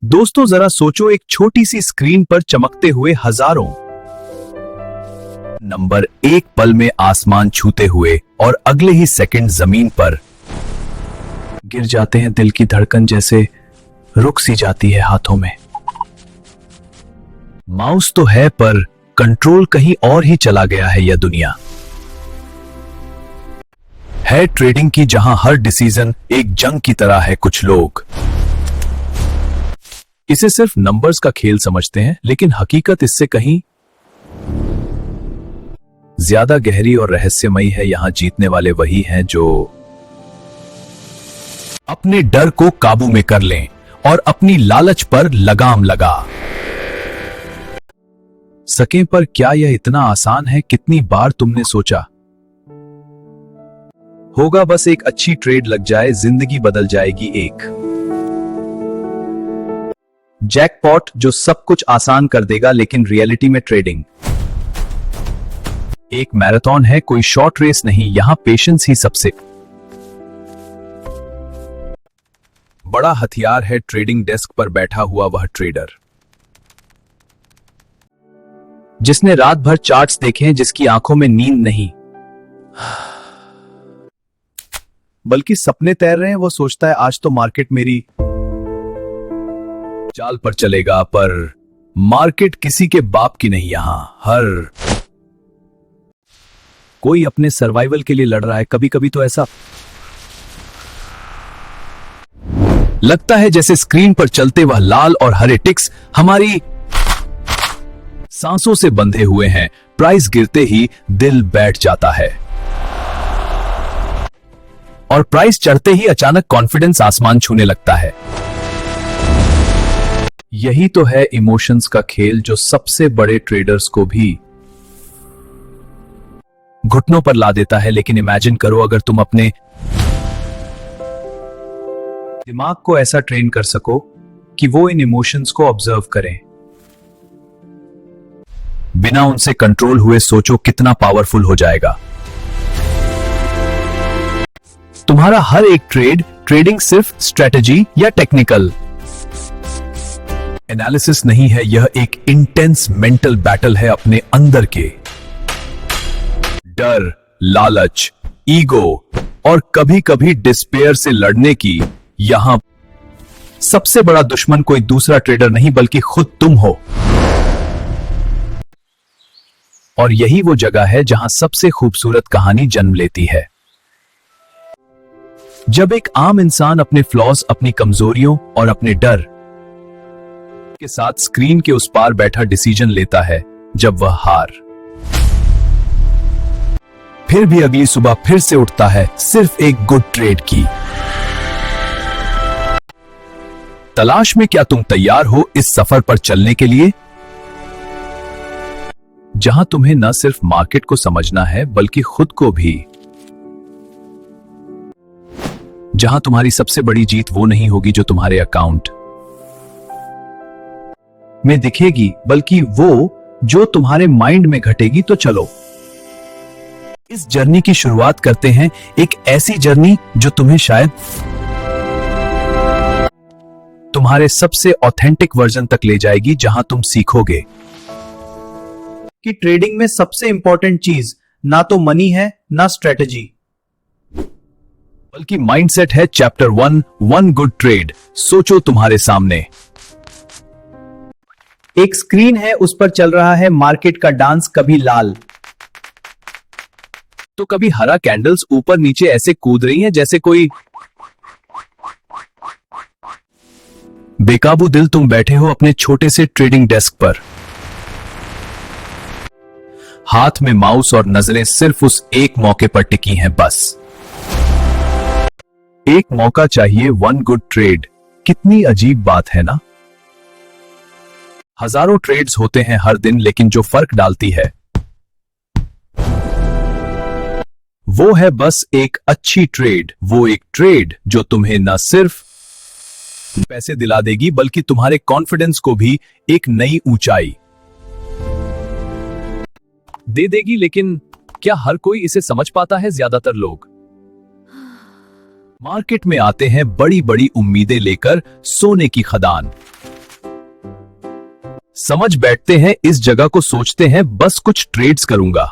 दोस्तों जरा सोचो, एक छोटी सी स्क्रीन पर चमकते हुए हजारों नंबर एक पल में आसमान छूते हुए और अगले ही सेकंड जमीन पर गिर जाते हैं। दिल की धड़कन जैसे रुक सी जाती है हाथों में। माउस तो है पर कंट्रोल कहीं और ही चला गया है। यह दुनिया है ट्रेडिंग की, जहां हर डिसीजन एक जंग की तरह है। कुछ लोग इसे सिर्फ नंबर्स का खेल समझते हैं, लेकिन हकीकत इससे कहीं ज्यादा गहरी और रहस्यमयी है। यहां जीतने वाले वही हैं जो अपने डर को काबू में कर लें और अपनी लालच पर लगाम लगा सकें। पर क्या यह इतना आसान है? कितनी बार तुमने सोचा होगा बस एक अच्छी ट्रेड लग जाए, जिंदगी बदल जाएगी। एक जैकपॉट जो सब कुछ आसान कर देगा, लेकिन रियलिटी में ट्रेडिंग एक मैराथन है, कोई शॉर्ट रेस नहीं। यहां पेशेंस ही सबसे बड़ा हथियार है। ट्रेडिंग डेस्क पर बैठा हुआ वह ट्रेडर जिसने रात भर चार्ट्स देखे हैं, जिसकी आंखों में नींद नहीं बल्कि सपने तैर रहे हैं। वो सोचता है आज तो मार्केट मेरी चाल पर चलेगा, पर मार्केट किसी के बाप की नहीं। यहां हर कोई अपने सर्वाइवल के लिए लड़ रहा है। कभी कभी तो ऐसा लगता है जैसे स्क्रीन पर चलते वह लाल और हरे टिक्स हमारी सांसों से बंधे हुए हैं। प्राइस गिरते ही दिल बैठ जाता है और प्राइस चढ़ते ही अचानक कॉन्फिडेंस आसमान छूने लगता है। यही तो है इमोशंस का खेल, जो सबसे बड़े ट्रेडर्स को भी घुटनों पर ला देता है। लेकिन इमेजिन करो, अगर तुम अपने दिमाग को ऐसा ट्रेन कर सको कि वो इन इमोशंस को ऑब्जर्व करें बिना उनसे कंट्रोल हुए। सोचो कितना पावरफुल हो जाएगा तुम्हारा हर एक ट्रेडिंग सिर्फ स्ट्रेटजी या टेक्निकल एनालिसिस नहीं है। यह एक इंटेंस मेंटल बैटल है अपने अंदर के डर, लालच, ईगो और कभी कभी डिस्पेयर से लड़ने की। यहां सबसे बड़ा दुश्मन कोई दूसरा ट्रेडर नहीं, बल्कि खुद तुम हो। और यही वो जगह है जहां सबसे खूबसूरत कहानी जन्म लेती है। जब एक आम इंसान अपने फ्लॉज, अपनी कमजोरियों और अपने डर के साथ स्क्रीन के उस पार बैठा डिसीजन लेता है। जब वह हार फिर भी अगली सुबह फिर से उठता है, सिर्फ एक गुड ट्रेड की तलाश में। क्या तुम तैयार हो इस सफर पर चलने के लिए, जहां तुम्हें न सिर्फ मार्केट को समझना है बल्कि खुद को भी? जहां तुम्हारी सबसे बड़ी जीत वो नहीं होगी जो तुम्हारे अकाउंट में दिखेगी, बल्कि वो जो तुम्हारे माइंड में घटेगी। तो चलो इस जर्नी की शुरुआत करते हैं। एक ऐसी जर्नी जो तुम्हें शायद तुम्हारे सबसे ऑथेंटिक वर्जन तक ले जाएगी, जहां तुम सीखोगे कि ट्रेडिंग में सबसे इंपॉर्टेंट चीज ना तो मनी है, ना स्ट्रेटजी, बल्कि माइंडसेट है। Chapter 1, one good trade. सोचो तुम्हारे सामने एक स्क्रीन है, उस पर चल रहा है मार्केट का डांस। कभी लाल तो कभी हरा कैंडल्स ऊपर नीचे ऐसे कूद रही हैं जैसे कोई बेकाबू दिल। तुम बैठे हो अपने छोटे से ट्रेडिंग डेस्क पर, हाथ में माउस और नजरें सिर्फ उस एक मौके पर टिकी हैं। बस एक मौका चाहिए, वन गुड ट्रेड। कितनी अजीब बात है ना। हजारों ट्रेड्स होते हैं हर दिन, लेकिन जो फर्क डालती है वो है बस एक अच्छी ट्रेड। वो एक ट्रेड जो तुम्हें न सिर्फ पैसे दिला देगी, बल्कि तुम्हारे कॉन्फिडेंस को भी एक नई ऊंचाई दे देगी। लेकिन क्या हर कोई इसे समझ पाता है? ज्यादातर लोग मार्केट में आते हैं बड़ी बड़ी उम्मीदें लेकर, सोने की खदान, समझ बैठते हैं, इस जगह को सोचते हैं बस कुछ ट्रेड्स करूंगा,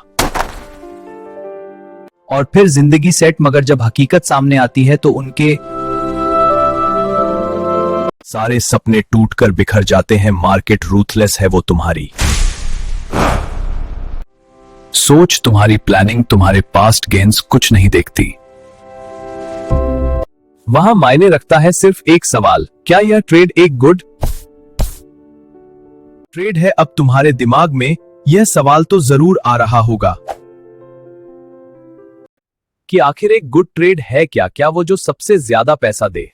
और फिर जिंदगी सेट। मगर जब हकीकत सामने आती है तो उनके सारे सपने टूटकर बिखर जाते हैं। मार्केट रूथलेस है वो तुम्हारी सोच, तुम्हारी प्लानिंग, तुम्हारे पास्ट गेन्स कुछ नहीं देखती। वहां मायने रखता है सिर्फ एक सवाल, क्या यह ट्रेड एक गुड ट्रेड है? अब तुम्हारे दिमाग में यह सवाल तो जरूर आ रहा होगा कि आखिर एक गुड ट्रेड है क्या? क्या वो जो सबसे ज्यादा पैसा दे,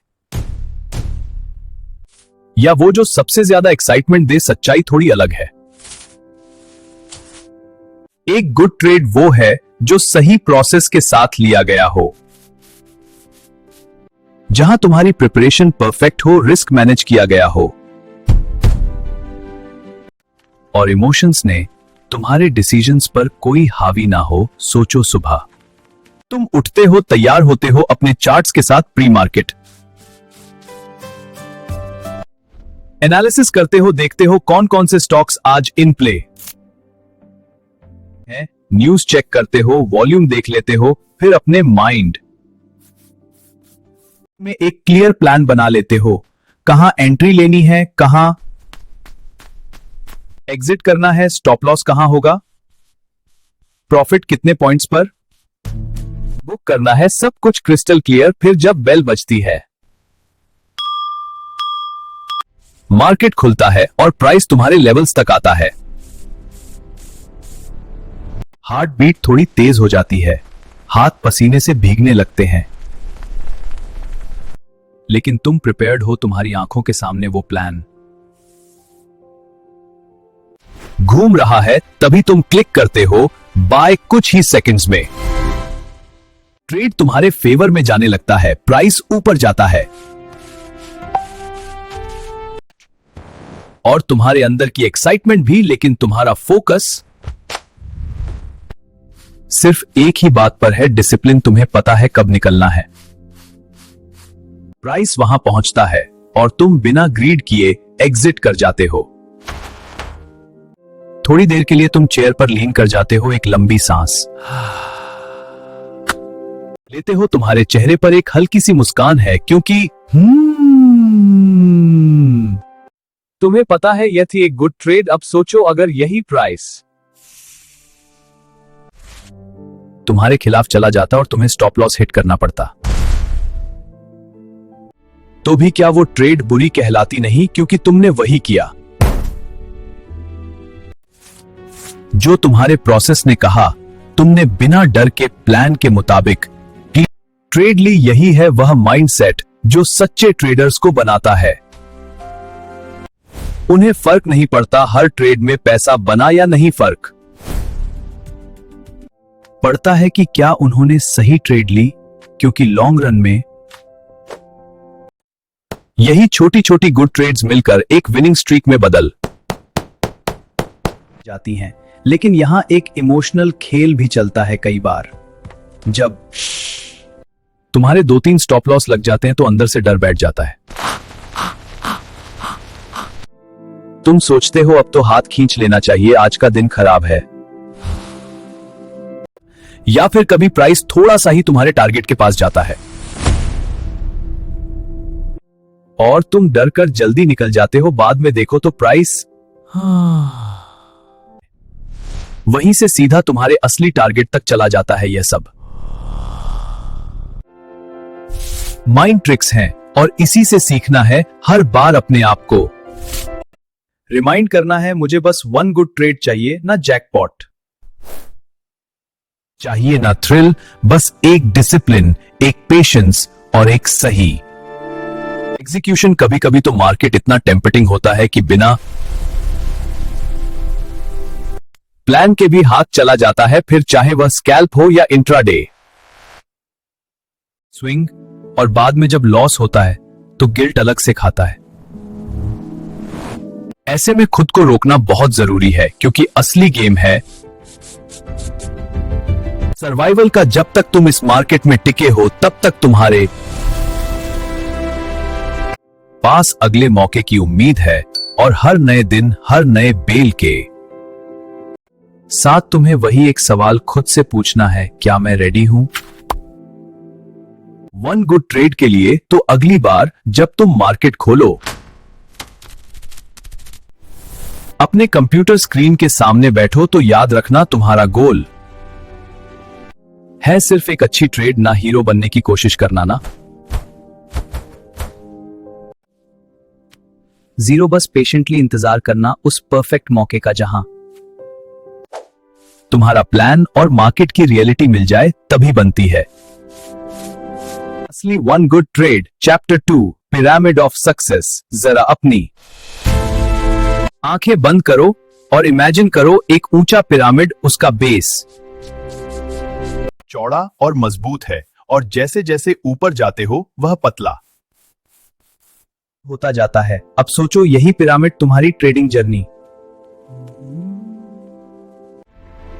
या वो जो सबसे ज्यादा एक्साइटमेंट दे? सच्चाई थोड़ी अलग है। एक गुड ट्रेड वो है जो सही प्रोसेस के साथ लिया गया हो, जहां तुम्हारी प्रिपरेशन परफेक्ट हो, रिस्क मैनेज किया गया हो और इमोशंस ने तुम्हारे डिसीजंस पर कोई हावी ना हो। सोचो, सुबह तुम उठते हो, तैयार होते हो अपने चार्ट्स के साथ, प्री मार्केट एनालिसिस करते हो, देखते हो कौन कौन से स्टॉक्स आज इन प्ले हैं, न्यूज चेक करते हो, वॉल्यूम देख लेते हो, फिर अपने माइंड में एक क्लियर प्लान बना लेते हो, कहां एंट्री लेनी है, कहां एग्जिट करना है, स्टॉप लॉस कहां होगा, प्रॉफिट कितने पॉइंट्स पर बुक करना है, सब कुछ क्रिस्टल क्लियर। फिर जब बेल बजती है, मार्केट खुलता है और प्राइस तुम्हारे लेवल्स तक आता है, हार्ट बीट थोड़ी तेज हो जाती है, हाथ पसीने से भीगने लगते हैं, लेकिन तुम प्रिपेयर्ड हो। तुम्हारी आंखों के सामने वो प्लान घूम रहा है, तभी तुम क्लिक करते हो बाय। कुछ ही सेकंड्स में ट्रेड तुम्हारे फेवर में जाने लगता है, प्राइस ऊपर जाता है और तुम्हारे अंदर की एक्साइटमेंट भी, लेकिन तुम्हारा फोकस सिर्फ एक ही बात पर है, डिसिप्लिन। तुम्हें पता है कब निकलना है। प्राइस वहां पहुंचता है और तुम बिना ग्रीड किए एग्जिट कर जाते हो। थोड़ी देर के लिए तुम चेयर पर लीन कर जाते हो, एक लंबी सांस लेते हो, तुम्हारे चेहरे पर एक हल्की सी मुस्कान है, क्योंकि तुम्हें पता है यह थी एक गुड ट्रेड। अब सोचो, अगर यही प्राइस तुम्हारे खिलाफ चला जाता और तुम्हें स्टॉप लॉस हिट करना पड़ता, तो भी क्या वो ट्रेड बुरी कहलाती? नहीं, क्योंकि तुमने वही किया जो तुम्हारे प्रोसेस ने कहा। तुमने बिना डर के प्लान के मुताबिक ट्रेड ली। यही है वह माइंडसेट जो सच्चे ट्रेडर्स को बनाता है। उन्हें फर्क नहीं पड़ता हर ट्रेड में पैसा बना या नहीं, फर्क पड़ता है कि क्या उन्होंने सही ट्रेड ली, क्योंकि लॉन्ग रन में यही छोटी छोटी गुड ट्रेड्स मिलकर एक विनिंग स्ट्रीक में बदल जाती हैं। लेकिन यहां एक इमोशनल खेल भी चलता है। कई बार जब तुम्हारे 2-3 स्टॉप लॉस लग जाते हैं तो अंदर से डर बैठ जाता है। तुम सोचते हो अब तो हाथ खींच लेना चाहिए, आज का दिन खराब है। या फिर कभी प्राइस थोड़ा सा ही तुम्हारे टारगेट के पास जाता है और तुम डर कर जल्दी निकल जाते हो। बाद में देखो तो प्राइस वहीं से सीधा तुम्हारे असली टारगेट तक चला जाता है। यह सब माइंड ट्रिक्स हैं और इसी से सीखना है। हर बार अपने आप को रिमाइंड करना है, मुझे बस 1 गुड ट्रेड चाहिए, ना जैकपॉट चाहिए, ना थ्रिल, बस एक डिसिप्लिन, एक पेशेंस और एक सही एग्जीक्यूशन। कभी कभी तो मार्केट इतना टेम्पटिंग होता है कि बिना प्लान के भी हाथ चला जाता है, फिर चाहे वह स्कैल्प हो या इंट्राडे स्विंग। और बाद में जब लॉस होता है तो गिल्ट अलग से खाता है। ऐसे में खुद को रोकना बहुत जरूरी है, क्योंकि असली गेम है सर्वाइवल का। जब तक तुम इस मार्केट में टिके हो तब तक तुम्हारे पास अगले मौके की उम्मीद है। और हर नए दिन हर नए बेल के साथ तुम्हें वही एक सवाल खुद से पूछना है, क्या मैं रेडी हूं? वन गुड ट्रेड के लिए तो अगली बार जब तुम मार्केट खोलो, अपने कंप्यूटर स्क्रीन के सामने बैठो तो याद रखना तुम्हारा गोल है सिर्फ एक अच्छी ट्रेड, ना हीरो बनने की कोशिश करना ना। जीरो बस पेशेंटली इंतजार करना उस परफेक्ट मौके का जहां तुम्हारा प्लान और मार्केट की रियलिटी मिल जाए तभी बनती है असली one good trade. Chapter 2 pyramid of success. जरा अपनी आंखें बंद करो और इमेजिन करो एक ऊंचा पिरामिड, उसका बेस चौड़ा और मजबूत है और जैसे जैसे ऊपर जाते हो वह पतला होता जाता है। अब सोचो यही पिरामिड तुम्हारी ट्रेडिंग जर्नी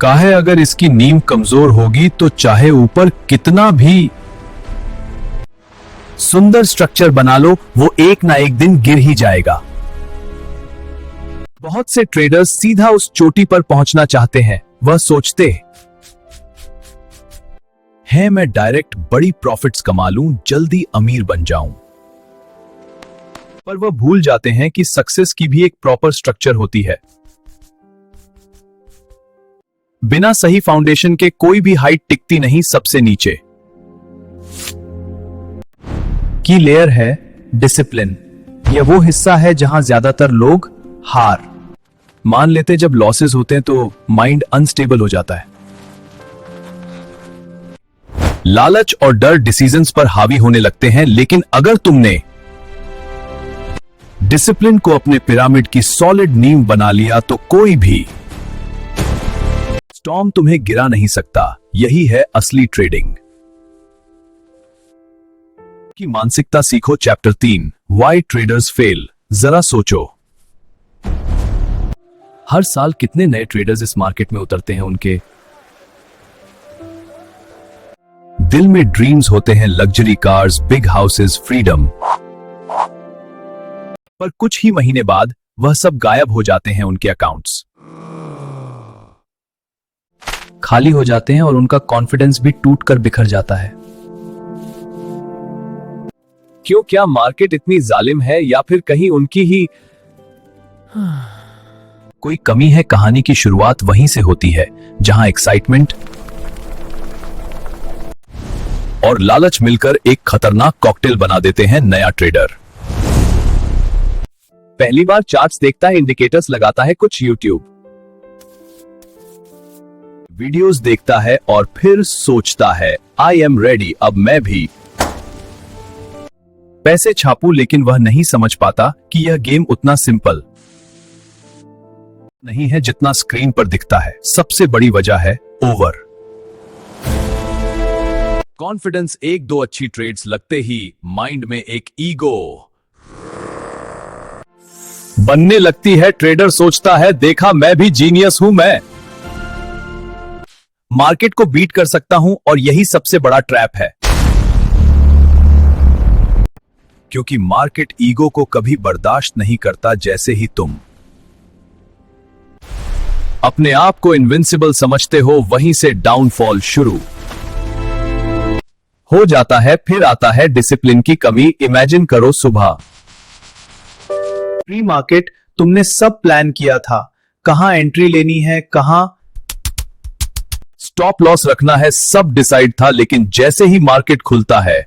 का है। अगर इसकी नींव कमजोर होगी तो चाहे ऊपर कितना भी सुंदर स्ट्रक्चर बना लो, वो एक ना एक दिन गिर ही जाएगा। बहुत से ट्रेडर्स सीधा उस चोटी पर पहुंचना चाहते हैं। वह सोचते हैं मैं डायरेक्ट बड़ी प्रॉफिट्स कमा लूं, जल्दी अमीर बन जाऊं। पर वह भूल जाते हैं कि सक्सेस की भी एक प्रॉपर स्ट्रक्चर होती है। बिना सही फाउंडेशन के कोई भी हाइट टिकती नहीं। सबसे नीचे की लेयर है डिसिप्लिन। यह वो हिस्सा है जहां ज्यादातर लोग हार मान लेते। जब लॉसेस होते हैं तो माइंड अनस्टेबल हो जाता है। लालच और डर डिसीजंस पर हावी होने लगते हैं, लेकिन अगर तुमने डिसिप्लिन को अपने पिरामिड की सॉलिड नींव बना लिया तो कोई भी स्टॉर्म तुम्हें गिरा नहीं सकता। यही है असली ट्रेडिंग की मानसिकता सीखो। Chapter 3 why traders fail. जरा सोचो, हर साल कितने नए ट्रेडर्स इस मार्केट में उतरते हैं। उनके दिल में ड्रीम्स होते हैं, luxury cars, big houses, freedom, पर कुछ ही महीने बाद वह सब गायब हो जाते हैं। उनके अकाउंट्स खाली हो जाते हैं और उनका कॉन्फिडेंस भी टूट कर बिखर जाता है। क्यों? क्या मार्केट इतनी जालिम है या फिर कहीं उनकी ही कोई कमी है? कहानी की शुरुआत वहीं से होती है जहां एक्साइटमेंट और लालच मिलकर एक खतरनाक कॉकटेल बना देते हैं। नया ट्रेडर पहली बार चार्ट्स देखता है, इंडिकेटर्स लगाता है, कुछ यूट्यूब वीडियोस देखता है और फिर सोचता है आई एम रेडी, अब मैं भी पैसे छापूं। लेकिन वह नहीं समझ पाता कि यह गेम उतना सिंपल नहीं है जितना स्क्रीन पर दिखता है। सबसे बड़ी वजह है ओवर कॉन्फिडेंस। एक दो अच्छी ट्रेड्स लगते ही माइंड में एक ईगो बनने लगती है। ट्रेडर सोचता है देखा, मैं भी जीनियस हूं, मैं मार्केट को बीट कर सकता हूं। और यही सबसे बड़ा ट्रैप है, क्योंकि मार्केट ईगो को कभी बर्दाश्त नहीं करता। जैसे ही तुम अपने आप को इनविंसिबल समझते हो, वहीं से डाउनफॉल शुरू हो जाता है। फिर आता है डिसिप्लिन की कमी। इमेजिन करो सुबह प्री मार्केट तुमने सब प्लान किया था, कहां एंट्री लेनी है, कहां स्टॉप लॉस रखना है, सब डिसाइड था। लेकिन जैसे ही मार्केट खुलता है,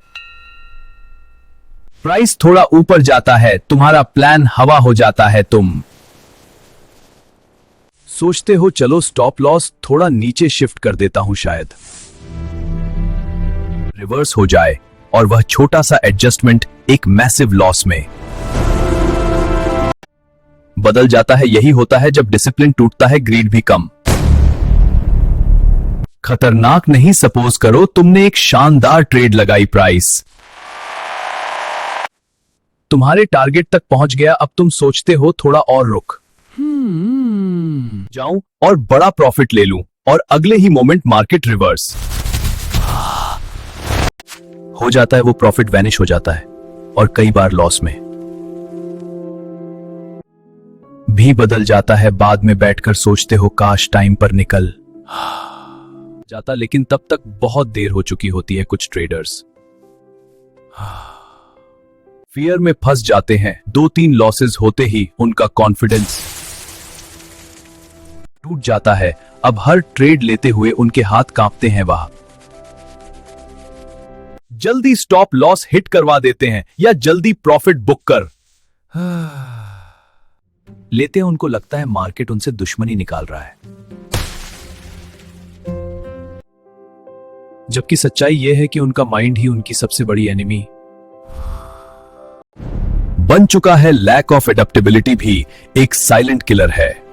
प्राइस थोड़ा ऊपर जाता है, तुम्हारा प्लान हवा हो जाता है। तुम सोचते हो चलो स्टॉप लॉस थोड़ा नीचे शिफ्ट कर देता हूं, शायद रिवर्स हो जाए। और वह छोटा सा एडजस्टमेंट एक मैसिव लॉस में बदल जाता है। यही होता है जब डिसिप्लिन टूटता है, ग्रीड भी कम। खतरनाक नहीं, सपोज करो तुमने एक शानदार ट्रेड लगाई, प्राइस तुम्हारे टारगेट तक पहुंच गया। अब तुम सोचते हो थोड़ा और रुक जाऊं और बड़ा प्रॉफिट ले लूं, और अगले ही मोमेंट मार्केट रिवर्स हो जाता है। वो प्रॉफिट वैनिश हो जाता है और कई बार लॉस में। भी बदल जाता है। बाद में बैठकर सोचते हो काश टाइम पर निकल जाता, लेकिन तब तक बहुत देर हो चुकी होती है। कुछ ट्रेडर्स फियर में फंस जाते हैं। 2-3 लॉसेस होते ही उनका कॉन्फिडेंस टूट जाता है। अब हर ट्रेड लेते हुए उनके हाथ कांपते हैं। वह जल्दी स्टॉप लॉस हिट करवा देते हैं या जल्दी प्रॉफिट बुक कर लेते हैं। उनको लगता है मार्केट उनसे दुश्मनी निकाल रहा है, जबकि सच्चाई यह है कि उनका माइंड ही उनकी सबसे बड़ी एनिमी बन चुका है। लैक ऑफ एडेप्टेबिलिटी भी एक साइलेंट किलर है।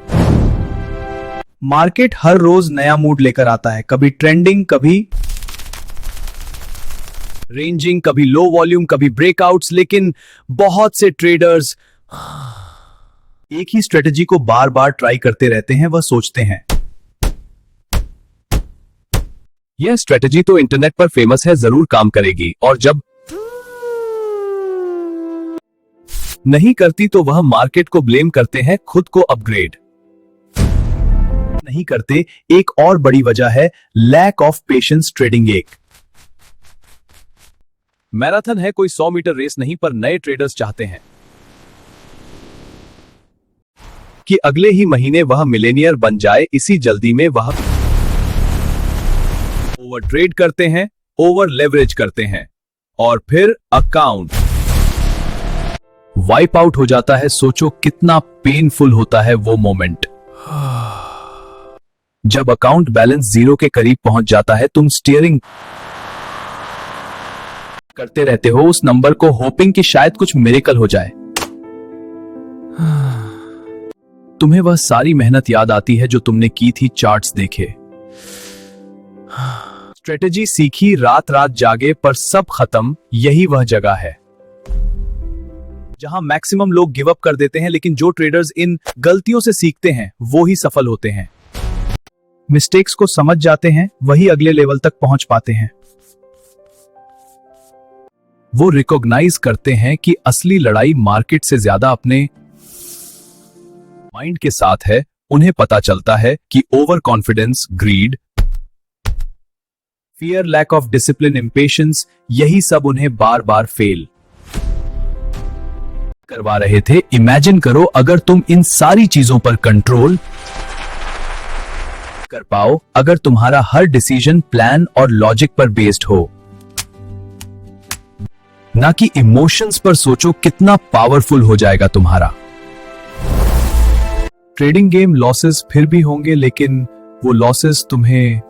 मार्केट हर रोज नया मूड लेकर आता है, कभी ट्रेंडिंग, कभी रेंजिंग, कभी लो वॉल्यूम, कभी ब्रेकआउट्स। लेकिन बहुत से ट्रेडर्स एक ही स्ट्रेटजी को बार बार ट्राई करते रहते हैं। वह सोचते हैं यह स्ट्रेटजी तो इंटरनेट पर फेमस है, जरूर काम करेगी, और जब नहीं करती तो वह मार्केट को ब्लेम करते हैं, खुद को अपग्रेड नहीं करते। एक और बड़ी वजह है लैक ऑफ पेशेंस। ट्रेडिंग एक मैराथन है, कोई 100 मीटर रेस नहीं। पर नए ट्रेडर्स चाहते हैं कि अगले ही महीने वह मिलेनियर बन जाए। इसी जल्दी में वह ओवर ट्रेड करते हैं, ओवर लेवरेज करते हैं, और फिर अकाउंट वाइप आउट हो जाता है। सोचो कितना पेनफुल होता है वो मोमेंट जब अकाउंट बैलेंस 0 के करीब पहुंच जाता है। तुम स्टीयरिंग करते रहते हो उस नंबर को, होपिंग कि शायद कुछ मिरेकल हो जाए। तुम्हें वह सारी मेहनत याद आती है जो तुमने की थी। चार्ट्स देखे, स्ट्रेटेजी सीखी, रात रात जागे, पर सब खत्म। यही वह जगह है जहां मैक्सिमम लोग गिव अप कर देते हैं, लेकिन जो ट्रेडर्स इन गलतियों से सीखते हैं वो ही सफल होते हैं। मिस्टेक्स को समझ जाते हैं, वही अगले लेवल तक पहुंच पाते हैं। वो रिकॉग्नाइज करते हैं कि असली लड़ाई मार्केट से ज्यादा अपने माइंड के साथ है। उन्हें पता चलता है कि overconfidence, greed, fear, lack of discipline, impatience, यही सब उन्हें बार बार फेल करवा रहे थे। इमेजिन करो अगर तुम इन सारी चीजों पर कंट्रोल कर पाओ, अगर तुम्हारा हर डिसीजन प्लान और लॉजिक पर बेस्ड हो, ना कि इमोशंस पर। सोचो कितना पावरफुल हो जाएगा तुम्हारा ट्रेडिंग गेम। लॉसेस फिर भी होंगे, लेकिन वो लॉसेस तुम्हें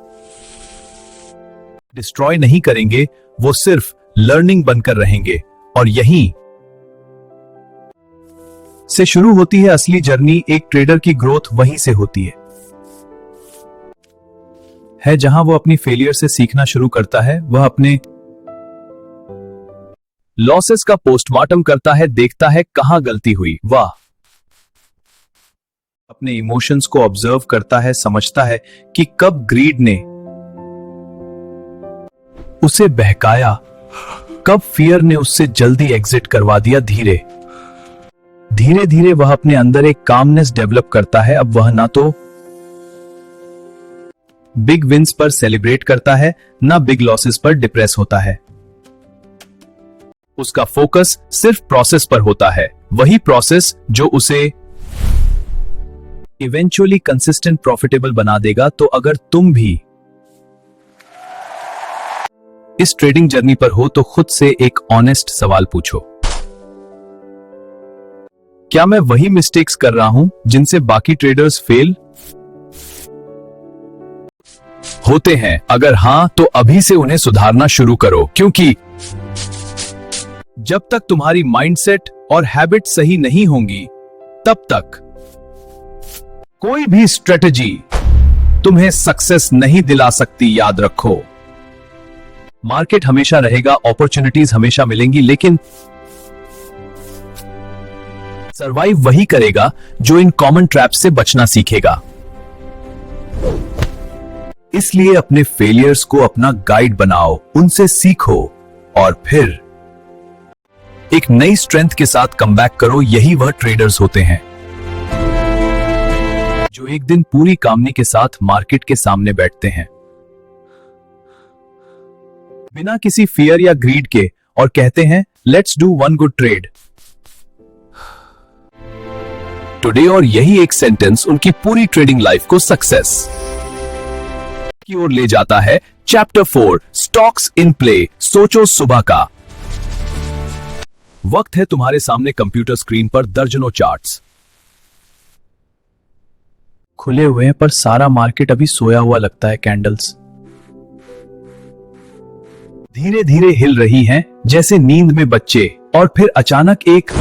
डिस्ट्रॉय नहीं करेंगे, वो सिर्फ लर्निंग बनकर रहेंगे। और यहीं से शुरू होती है असली जर्नी। एक ट्रेडर की ग्रोथ वहीं से होती है जहां वो अपनी फेलियर से सीखना शुरू करता है। वह अपने लॉसेस का पोस्टमार्टम करता है, देखता है कहां गलती हुई। वह अपने इमोशंस को ऑब्जर्व करता है, समझता है कि कब ग्रीड ने उसे बहकाया, कब फियर ने उससे जल्दी एग्जिट करवा दिया। धीरे धीरे वह अपने अंदर एक कामनेस डेवलप करता है। अब वह ना तो बिग विंस पर सेलिब्रेट करता है, ना बिग लॉसेस पर डिप्रेस होता है। उसका फोकस सिर्फ प्रोसेस पर होता है, वही प्रोसेस जो उसे इवेंचुअली कंसिस्टेंट प्रॉफिटेबल बना देगा। तो अगर तुम भी इस ट्रेडिंग जर्नी पर हो तो खुद से एक ऑनेस्ट सवाल पूछो, क्या मैं वही मिस्टेक्स कर रहा हूं जिनसे बाकी ट्रेडर्स फेल होते हैं? अगर हां तो अभी से उन्हें सुधारना शुरू करो, क्योंकि जब तक तुम्हारी माइंडसेट और हैबिट सही नहीं होंगी तब तक कोई भी स्ट्रेटजी तुम्हें सक्सेस नहीं दिला सकती। याद रखो, मार्केट हमेशा रहेगा, अपॉर्चुनिटीज हमेशा मिलेंगी, लेकिन सरवाइव वही करेगा जो इन कॉमन ट्रैप्स से बचना सीखेगा। इसलिए अपने फेलियर्स को अपना गाइड बनाओ, उनसे सीखो और फिर एक नई स्ट्रेंथ के साथ कमबैक करो। यही वह ट्रेडर्स होते हैं जो एक दिन पूरी कामनी के साथ मार्केट के सामने बैठते हैं बिना किसी फियर या ग्रीड के और कहते हैं let's do one good trade today. और यही एक सेंटेंस उनकी पूरी ट्रेडिंग लाइफ को सक्सेस की ओर ले जाता है। Chapter 4 stocks in play. सोचो सुबह का वक्त है, तुम्हारे सामने कंप्यूटर स्क्रीन पर दर्जनों चार्ट्स खुले हुए हैं, पर सारा मार्केट अभी सोया हुआ लगता है। कैंडल्स धीरे धीरे हिल रही हैं जैसे नींद में बच्चे, और फिर अचानक एक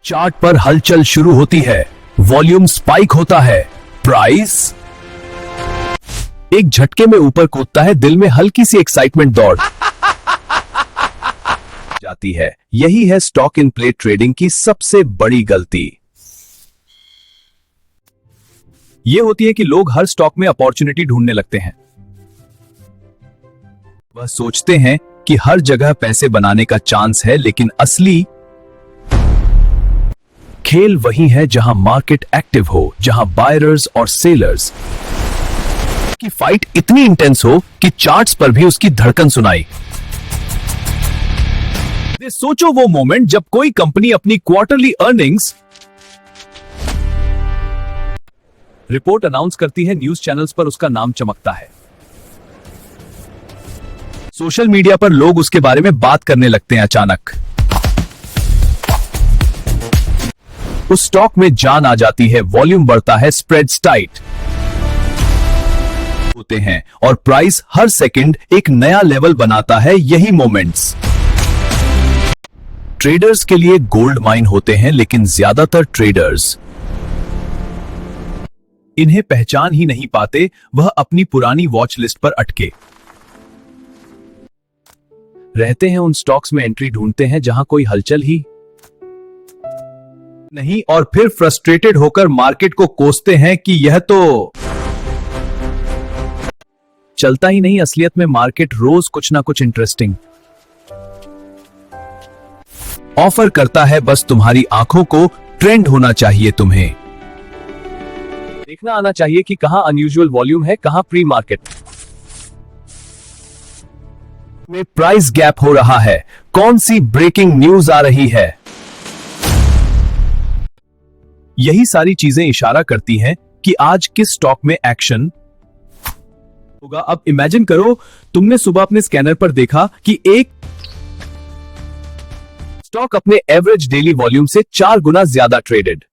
चार्ट पर हलचल शुरू होती है। वॉल्यूम स्पाइक होता है, प्राइस एक झटके में ऊपर कूदता है, दिल में हल्की सी एक्साइटमेंट दौड़ जाती है। यही है स्टॉक इन प्ले ट्रेडिंग की सबसे बड़ी गलती। यह होती है कि लोग हर स्टॉक में अपॉर्चुनिटी ढूंढने लगते हैं। वह सोचते हैं कि हर जगह पैसे बनाने का चांस है, लेकिन असली खेल वही है जहां मार्केट एक्टिव हो, जहां बायर्स और सेलर्स की फाइट इतनी इंटेंस हो कि चार्ट्स पर भी उसकी धड़कन सुनाई। सोचो वो मोमेंट जब कोई कंपनी अपनी क्वार्टरली अर्निंग्स रिपोर्ट अनाउंस करती है, न्यूज चैनल्स पर उसका नाम चमकता है, सोशल मीडिया पर लोग उसके बारे में बात करने लगते हैं। अचानक उस स्टॉक में जान आ जाती है, वॉल्यूम बढ़ता है, स्प्रेड्स टाइट होते हैं और प्राइस हर सेकंड एक नया लेवल बनाता है। यही मोमेंट्स ट्रेडर्स के लिए गोल्ड माइन होते हैं, लेकिन ज्यादातर ट्रेडर्स इन्हें पहचान ही नहीं पाते। वह अपनी पुरानी वॉच लिस्ट पर अटके रहते हैं, उन स्टॉक्स में एंट्री ढूंढते हैं जहां कोई हलचल ही नहीं, और फिर फ्रस्ट्रेटेड होकर मार्केट को कोसते हैं कि यह तो चलता ही नहीं। असलियत में मार्केट रोज कुछ ना कुछ इंटरेस्टिंग ऑफर करता है, बस तुम्हारी आंखों को ट्रेंड होना चाहिए। तुम्हें देखना आना चाहिए कि कहां अनयूजुअल वॉल्यूम है, कहां प्री मार्केट में प्राइस गैप हो रहा है, कौन सी ब्रेकिंग न्यूज आ रही है। यही सारी चीजें इशारा करती हैं कि आज किस स्टॉक में एक्शन होगा। अब इमेजिन करो, तुमने सुबह अपने स्कैनर पर देखा कि एक स्टॉक अपने एवरेज डेली वॉल्यूम से 4 गुना ज्यादा ट्रेडेड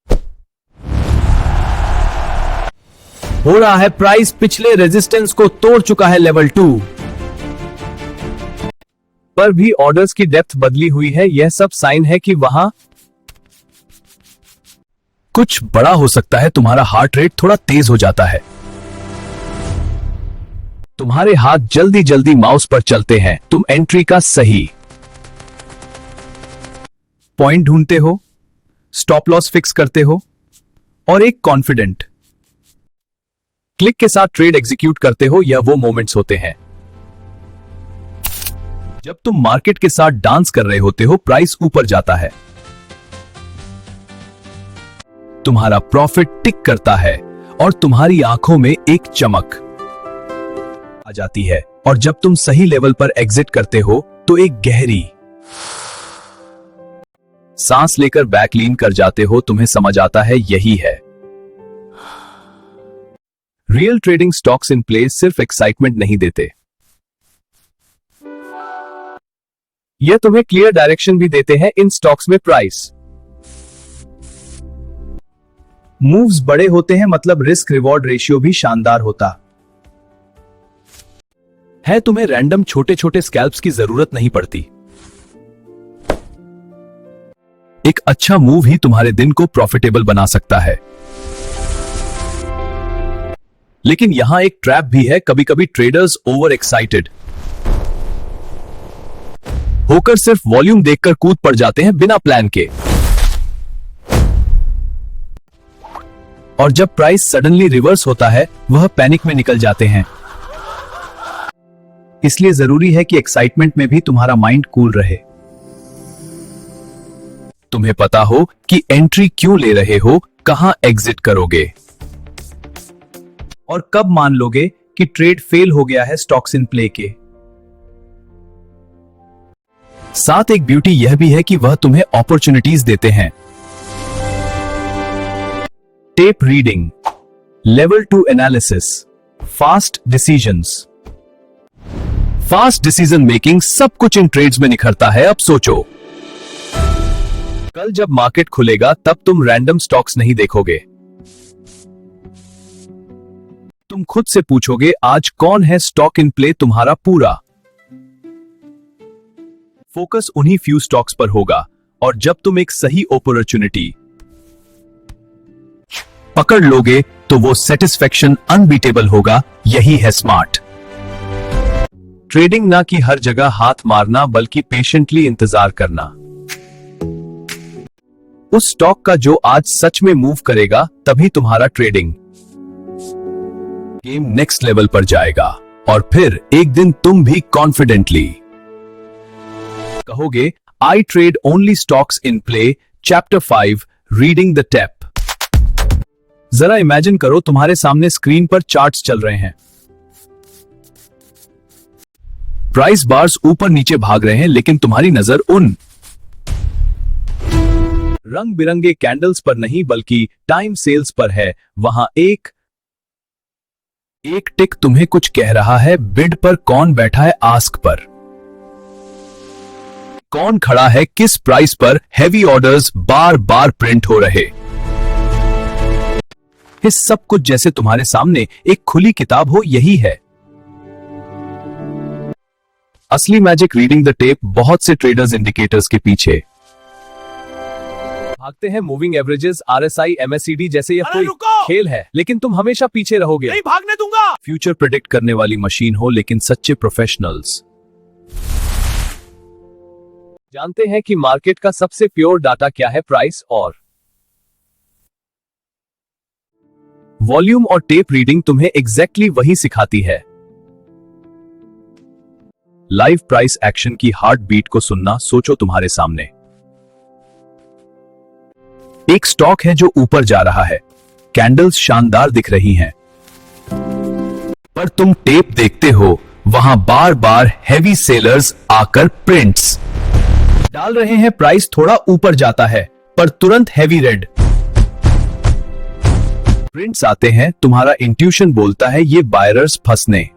हो रहा है। प्राइस पिछले रेजिस्टेंस को तोड़ चुका है, लेवल 2 पर भी ऑर्डर्स की डेप्थ बदली हुई है। यह सब साइन है कि वहां कुछ बड़ा हो सकता है। तुम्हारा हार्ट रेट थोड़ा तेज हो जाता है, तुम्हारे हाथ जल्दी जल्दी माउस पर चलते हैं। तुम एंट्री का सही पॉइंट ढूंढते हो, स्टॉप लॉस फिक्स करते हो और एक कॉन्फिडेंट क्लिक के साथ ट्रेड एग्जीक्यूट करते हो। यह वो मोमेंट्स होते हैं जब तुम मार्केट के साथ डांस कर रहे होते हो। प्राइस ऊपर जाता है, तुम्हारा प्रॉफिट टिक करता है और तुम्हारी आंखों में एक चमक आ जाती है, और जब तुम सही लेवल पर एग्जिट करते हो तो एक गहरी सांस लेकर बैक लीन कर जाते हो। तुम्हें समझ आता है यही है real trading. Stocks in play सिर्फ एक्साइटमेंट नहीं देते, यह तुम्हें क्लियर डायरेक्शन भी देते हैं। इन स्टॉक्स में प्राइस मूव्स बड़े होते हैं, मतलब रिस्क रिवॉर्ड रेशियो भी शानदार होता है। तुम्हें रैंडम छोटे छोटे स्कैल्प्स की जरूरत नहीं पड़ती। एक अच्छा मूव ही तुम्हारे दिन को प्रॉफिटेबल बना सकता है। लेकिन यहां एक ट्रैप भी है। कभी कभी ट्रेडर्स ओवर एक्साइटेड होकर सिर्फ वॉल्यूम देखकर कूद पड़ जाते हैं बिना प्लान के, और जब प्राइस सडनली रिवर्स होता है वह पैनिक में निकल जाते हैं। इसलिए जरूरी है कि एक्साइटमेंट में भी तुम्हारा माइंड कूल रहे। तुम्हें पता हो कि एंट्री क्यों ले रहे हो, कहां एग्जिट करोगे और कब मान लोगे कि ट्रेड फेल हो गया है स्टॉक्स इन प्ले के। साथ एक ब्यूटी यह भी है कि वह तुम्हें अपॉर्चुनिटीज देते हैं। Tape reading, level 2 analysis, fast decisions. Fast decision making सब कुछ इन ट्रेड्स में निखरता है। अब सोचो, कल जब मार्केट खुलेगा तब तुम रैंडम स्टॉक्स नहीं देखोगे, तुम खुद से पूछोगे आज कौन है स्टॉक इन प्ले। तुम्हारा पूरा फोकस उन्हीं फ्यू स्टॉक्स पर होगा और जब तुम एक सही अपॉर्चुनिटी पकड़ लोगे तो वो सेटिस्फेक्शन अनबीटेबल होगा। यही है स्मार्ट ट्रेडिंग, ना कि हर जगह हाथ मारना बल्कि पेशेंटली इंतजार करना। उस स्टॉक का जो आज सच में मूव करेगा, तभी तुम्हारा ट्रेडिंग गेम नेक्स्ट लेवल पर जाएगा और फिर एक दिन तुम भी कॉन्फिडेंटली कहोगे I trade only stocks in play, chapter 5 reading the tape. जरा इमेजिन करो तुम्हारे सामने स्क्रीन पर चार्ट्स चल रहे हैं, प्राइस बार्स ऊपर नीचे भाग रहे हैं, लेकिन तुम्हारी नजर उन रंग बिरंगे कैंडल्स पर नहीं बल्कि टाइम सेल्स पर है। वहां एक टिक तुम्हें कुछ कह रहा है। बिड पर कौन बैठा है, आस्क पर कौन खड़ा है, किस प्राइस पर हैवी ऑर्डर्स बार बार प्रिंट हो रहे। ये सब कुछ जैसे तुम्हारे सामने एक खुली किताब हो। यही है असली मैजिक, रीडिंग द टेप। बहुत से ट्रेडर्स इंडिकेटर्स के पीछे भागते हैं, मूविंग एवरेजेस, आरएसआई, एमएससीडी जैसे यह कोई खेल है, लेकिन तुम हमेशा पीछे रहोगे। नहीं भागने दूंगा। फ्यूचर प्रेडिक्ट करने वाली मशीन हो, लेकिन सच्चे प्रोफेशनल्स जानते हैं कि मार्केट का सबसे प्योर डाटा क्या है, प्राइस और वॉल्यूम। और टेप रीडिंग तुम्हें एग्जैक्टली वही सिखाती है। लाइव प्राइस एक्शन की हार्ट बीट को सुनना। सोचो तुम्हारे सामने एक स्टॉक है जो ऊपर जा रहा है, कैंडल्स शानदार दिख रही हैं, पर तुम टेप देखते हो, वहां बार बार हैवी सेलर्स आकर प्रिंट्स डाल रहे हैं। प्राइस थोड़ा ऊपर जाता है पर तुरंत हैवी रेड प्रिंट्स आते हैं। तुम्हारा इंट्यूशन बोलता है ये बायरर्स फंसने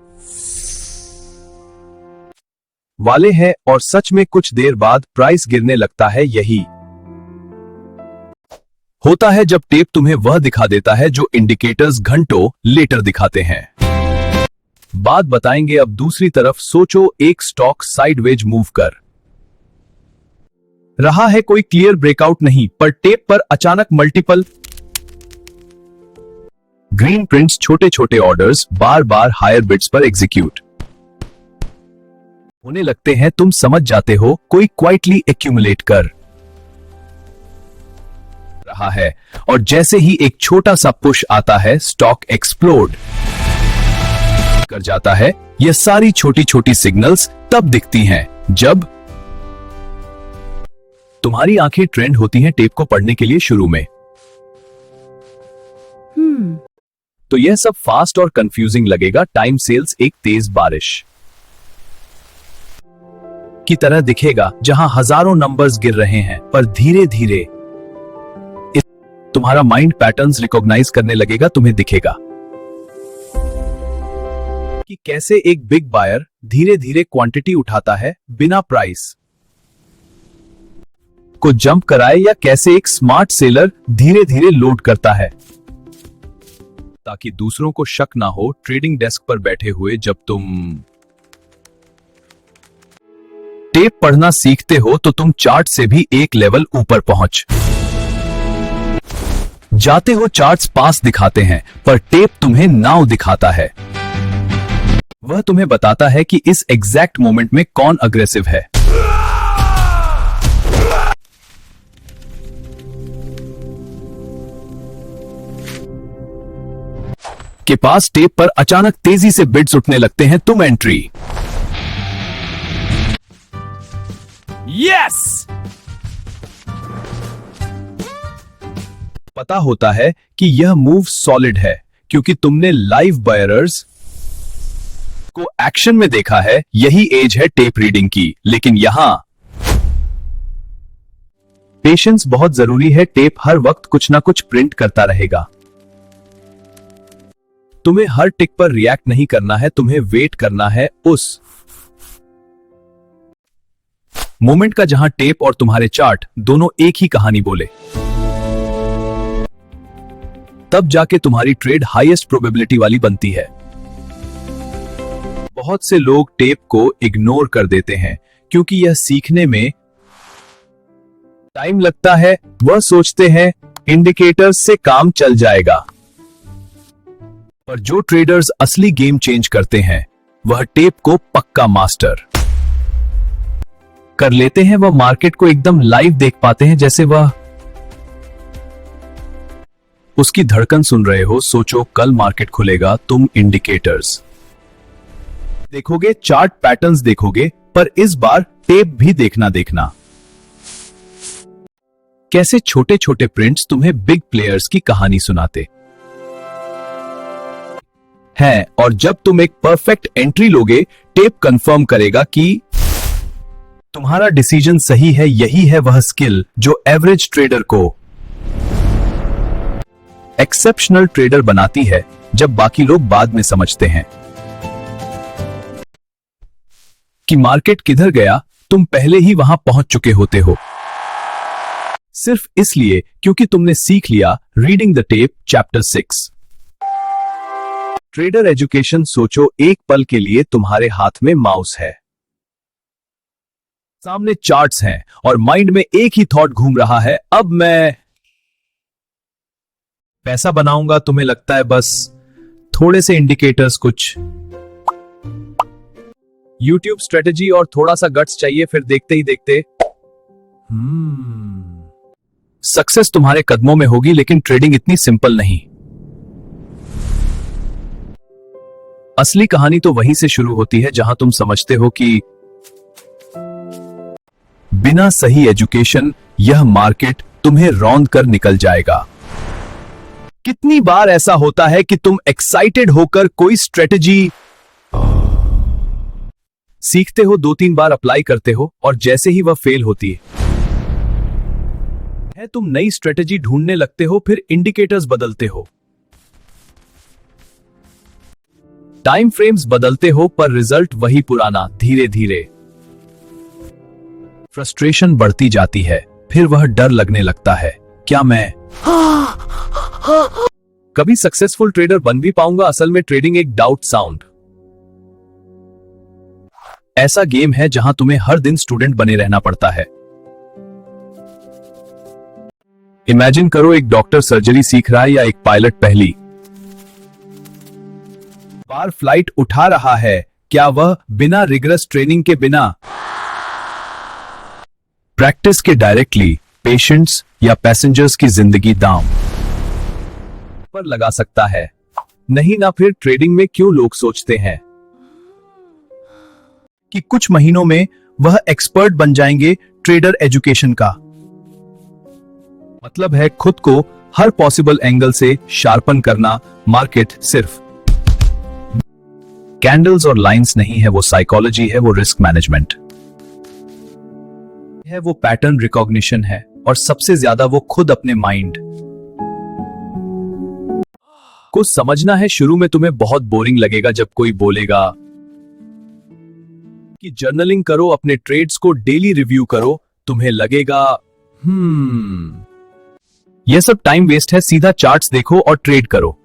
वाले हैं, और सच में कुछ देर बाद प्राइस गिरने लगता है। यही होता है जब टेप तुम्हें वह दिखा देता है जो इंडिकेटर्स घंटों लेटर दिखाते हैं। बात बताएंगे अब दूसरी तरफ। सोचो एक स्टॉक साइडवेज मूव कर रहा है, कोई क्लियर ब्रेकआउट नहीं, पर टेप पर अचानक मल्टीपल ग्रीन प्रिंट्स, छोटे छोटे ऑर्डर्स बार बार हायर बिड्स पर एग्जीक्यूट होने लगते हैं। तुम समझ जाते हो कोई क्वाइटली एक्यूमुलेट कर रहा है, और जैसे ही एक छोटा सा पुश आता है, स्टॉक एक्सप्लोड कर जाता है। यह सारी छोटी छोटी सिग्नल्स तब दिखती हैं जब तुम्हारी आंखें ट्रेंड होती हैं टेप को पढ़ने के लिए शुरू में। तो यह सब फास्ट और कंफ्यूजिंग लगेगा। टाइम सेल्स एक तेज बारिश की तरह दिखेगा जहां हजारों नंबर्स गिर रहे हैं, पर धीरे धीरे तुम्हारा माइंड पैटर्न्स रिकॉग्नाइज करने लगेगा। तुम्हें दिखेगा कि कैसे एक बिग बायर धीरे धीरे क्वांटिटी उठाता है बिना प्राइस को जंप कराए, या कैसे एक स्मार्ट सेलर धीरे धीरे लोड करता है ताकि दूसरों को शक ना हो ट्रेडिंग डेस्क पर बैठे हुए। जब तुम टेप पढ़ना सीखते हो तो तुम चार्ट से भी एक लेवल ऊपर पहुंच जाते हो। चार्ट्स पास दिखाते हैं, पर टेप तुम्हें नाव दिखाता है। वह तुम्हें बताता है कि इस एग्जैक्ट मोमेंट में कौन अग्रेसिव है। के पास टेप पर अचानक तेजी से बिड्स उठने लगते हैं। तुम एंट्री यस पता होता है कि यह मूव सॉलिड है क्योंकि तुमने लाइव बायरर्स को एक्शन में देखा है। यही एज है टेप रीडिंग की, लेकिन यहां पेशेंस बहुत जरूरी है। टेप हर वक्त कुछ ना कुछ प्रिंट करता रहेगा। तुम्हें हर टिक पर रिएक्ट नहीं करना है, तुम्हें वेट करना है उस मोमेंट का जहां टेप और तुम्हारे चार्ट दोनों एक ही कहानी बोले। तब जाके तुम्हारी ट्रेड हाईएस्ट प्रोबेबिलिटी वाली बनती है। बहुत से लोग टेप को इग्नोर कर देते हैं क्योंकि यह सीखने में टाइम लगता है। वह सोचते हैं इंडिकेटर्स से काम चल जाएगा। पर जो ट्रेडर्स असली गेम चेंज करते हैं वह टेप को पक्का मास्टर कर लेते हैं। वह मार्केट को एकदम लाइव देख पाते हैं, जैसे वह उसकी धड़कन सुन रहे हो। सोचो कल मार्केट खुलेगा, तुम इंडिकेटर्स देखोगे, चार्ट पैटर्न्स देखोगे, पर इस बार टेप भी देखना। कैसे छोटे छोटे प्रिंट्स तुम्हें बिग प्लेयर्स की कहानी सुनाते हैं। और जब तुम एक परफेक्ट एंट्री लोगे, टेप कंफर्म करेगा कि तुम्हारा डिसीजन सही है। यही है वह स्किल जो एवरेज ट्रेडर को एक्सेप्शनल ट्रेडर बनाती है, जब बाकी लोग बाद में समझते हैं कि मार्केट किधर गया, तुम पहले ही वहां पहुंच चुके होते हो। सिर्फ इसलिए क्योंकि तुमने सीख लिया reading the tape chapter 6। Trader education. सोचो एक पल के लिए तुम्हारे हाथ में माउस है, सामने चार्ट्स हैं और माइंड में एक ही थॉट घूम रहा है, अब मैं पैसा बनाऊंगा। तुम्हें लगता है बस थोड़े से इंडिकेटर्स, कुछ यूट्यूब स्ट्रेटेजी और थोड़ा सा गट्स चाहिए। फिर देखते ही देखते सक्सेस तुम्हारे कदमों में होगी। लेकिन ट्रेडिंग इतनी सिंपल नहीं। असली कहानी तो वहीं से शुरू होती है जहां तुम समझते हो कि बिना सही एजुकेशन यह मार्केट तुम्हें रौंद कर निकल जाएगा। कितनी बार ऐसा होता है कि तुम एक्साइटेड होकर कोई स्ट्रेटेजी सीखते हो, 2-3 बार अप्लाई करते हो और जैसे ही वह फेल होती है तुम नई स्ट्रेटेजी ढूंढने लगते हो, फिर इंडिकेटर्स बदलते हो, टाइम फ्रेम्स बदलते हो, पर रिजल्ट वही पुराना। धीरे धीरे फ्रस्ट्रेशन बढ़ती जाती है, फिर वह डर लगने लगता है, क्या मैं कभी सक्सेसफुल ट्रेडर बन भी पाऊंगा? असल में ट्रेडिंग एक डाउट साउंड ऐसा गेम है जहां तुम्हें हर दिन स्टूडेंट बने रहना पड़ता है। इमेजिन करो एक डॉक्टर सर्जरी सीख रहा है या एक पायलट पहली बार फ्लाइट उठा रहा है। क्या वह बिना रिगरस ट्रेनिंग के, बिना प्रैक्टिस के डायरेक्टली पेशेंट्स या पैसेंजर्स की जिंदगी दांव पर लगा सकता है? नहीं ना। फिर ट्रेडिंग में क्यों लोग सोचते हैं कि कुछ महीनों में वह एक्सपर्ट बन जाएंगे? ट्रेडर एजुकेशन का मतलब है खुद को हर पॉसिबल एंगल से शार्पन करना। मार्केट सिर्फ कैंडल्स और लाइंस नहीं है, वो साइकोलॉजी है, वो रिस्क मैनेजमेंट है, वो पैटर्न रिकॉग्निशन है, और सबसे ज्यादा वो खुद अपने माइंड को समझना है। शुरू में तुम्हें बहुत बोरिंग लगेगा जब कोई बोलेगा कि जर्नलिंग करो, अपने ट्रेड्स को डेली रिव्यू करो। तुम्हें लगेगा यह सब टाइम वेस्ट है, सीधा चार्ट्स देखो और ट्रेड करो।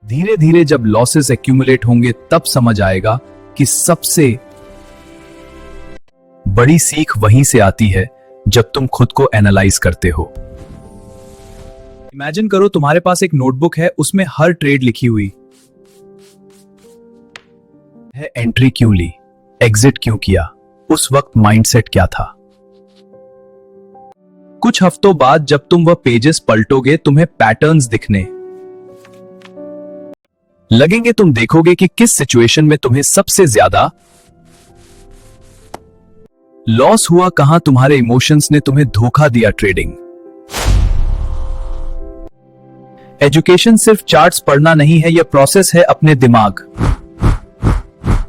धीरे धीरे जब लॉसेस एक्यूमुलेट होंगे तब समझ आएगा कि सबसे बड़ी सीख वहीं से आती है जब तुम खुद को एनालाइज करते हो। इमेजिन करो तुम्हारे पास एक नोटबुक है, उसमें हर ट्रेड लिखी हुई है। एंट्री क्यों ली, एग्जिट क्यों किया, उस वक्त माइंडसेट क्या था। कुछ हफ्तों बाद जब तुम वह पेजेस पलटोगे, तुम्हें पैटर्न्स दिखने लगेंगे। तुम देखोगे कि किस सिचुएशन में तुम्हें सबसे ज्यादा लॉस हुआ, कहां तुम्हारे इमोशंस ने तुम्हें धोखा दिया। ट्रेडिंग एजुकेशन सिर्फ चार्ट्स पढ़ना नहीं है, यह प्रोसेस है अपने दिमाग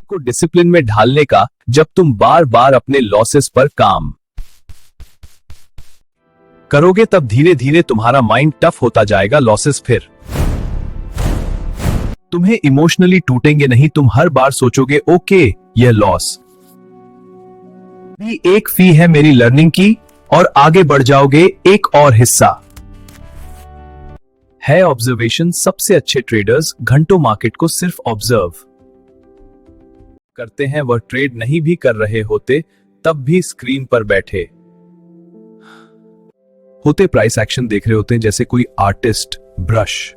को डिसिप्लिन में ढालने का। जब तुम बार बार अपने लॉसेस पर काम करोगे तब धीरे धीरे तुम्हारा माइंड टफ होता जाएगा। लॉसेस फिर तुम्हें इमोशनली टूटेंगे नहीं, तुम हर बार सोचोगे ओके यह लॉस भी एक फी है मेरी लर्निंग की, और आगे बढ़ जाओगे। एक और हिस्सा है ऑब्जर्वेशन। सबसे अच्छे ट्रेडर्स घंटों मार्केट को सिर्फ ऑब्जर्व करते हैं, वह ट्रेड नहीं भी कर रहे होते तब भी स्क्रीन पर बैठे होते प्राइस एक्शन देख रहे होते हैं, जैसे कोई आर्टिस्ट ब्रश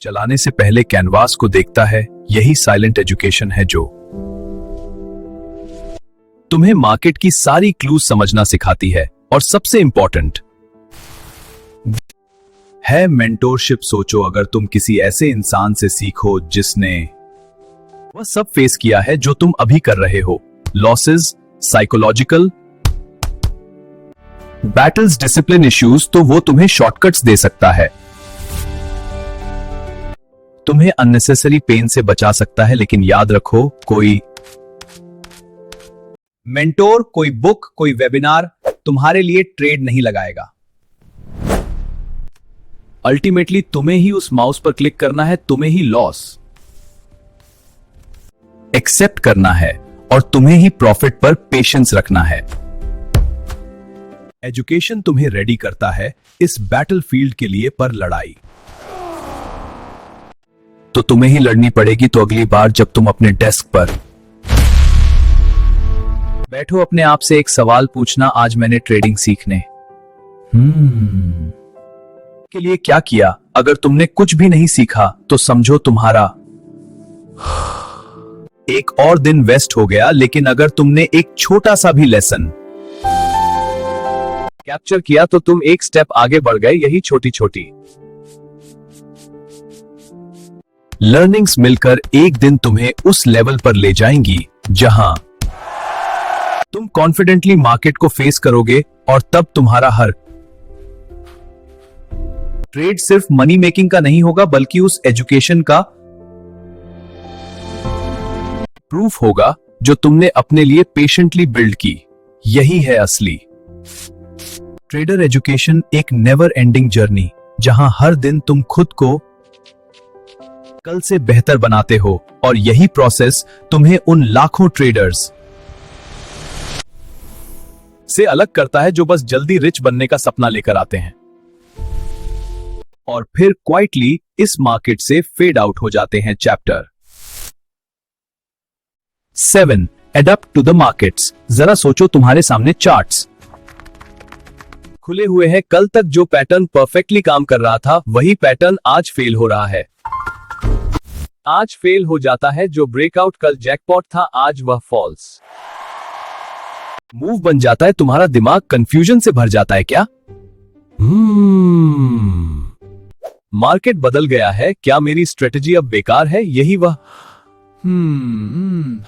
चलाने से पहले कैनवास को देखता है। यही साइलेंट एजुकेशन है जो तुम्हें मार्केट की सारी क्लूज समझना सिखाती है। और सबसे इंपॉर्टेंट है मेंटोरशिप। सोचो अगर तुम किसी ऐसे इंसान से सीखो जिसने वह सब फेस किया है जो तुम अभी कर रहे हो, losses, psychological battles, discipline issues, तो वो तुम्हें शॉर्टकट्स दे सकता है, तुम्हें अननेसेसरी पेन से बचा सकता है। लेकिन याद रखो, कोई मेंटोर, कोई बुक, कोई वेबिनार तुम्हारे लिए ट्रेड नहीं लगाएगा। अल्टीमेटली तुम्हें ही उस माउस पर क्लिक करना है, तुम्हें ही लॉस एक्सेप्ट करना है, और तुम्हें ही प्रॉफिट पर पेशेंस रखना है। एजुकेशन तुम्हें रेडी करता है इस बैटलफील्ड के लिए, पर लड़ाई तो तुम्हें ही लड़नी पड़ेगी। तो अगली बार जब तुम अपने डेस्क पर बैठो, अपने आप से एक सवाल पूछना, आज मैंने ट्रेडिंग सीखने के लिए क्या किया। अगर तुमने कुछ भी नहीं सीखा तो समझो तुम्हारा एक और दिन वेस्ट हो गया। लेकिन अगर तुमने एक छोटा सा भी लेसन कैप्चर किया तो तुम एक स्टेप आगे बढ़ गए। यही छोटी छोटी लर्निंग्स मिलकर एक दिन तुम्हें उस लेवल पर ले जाएंगी जहां तुम कॉन्फिडेंटली मार्केट को फेस करोगे, और तब तुम्हारा हर ट्रेड सिर्फ मनी मेकिंग का नहीं होगा, बल्कि उस एजुकेशन का प्रूफ होगा जो तुमने अपने लिए पेशेंटली बिल्ड की। यही है असली ट्रेडर एजुकेशन, एक नेवर एंडिंग जर्नी जहां हर दिन तुम खुद को कल से बेहतर बनाते हो। और यही प्रोसेस तुम्हें उन लाखों ट्रेडर्स से अलग करता है जो बस जल्दी रिच बनने का सपना लेकर आते हैं और फिर क्वाइटली इस मार्केट से फेड आउट हो जाते हैं। Chapter 7, adapt to the markets. जरा सोचो, तुम्हारे सामने चार्ट्स खुले हुए हैं। कल तक जो पैटर्न परफेक्टली काम कर रहा था, वही पैटर्न आज फेल हो रहा है। आज फेल हो जाता है जो ब्रेकआउट कल जैकपॉट था, आज वह फॉल्स मूव बन जाता है। तुम्हारा दिमाग कंफ्यूजन से भर जाता है क्या? मार्केट बदल गया है, क्या मेरी स्ट्रेटजी अब बेकार है? यही वह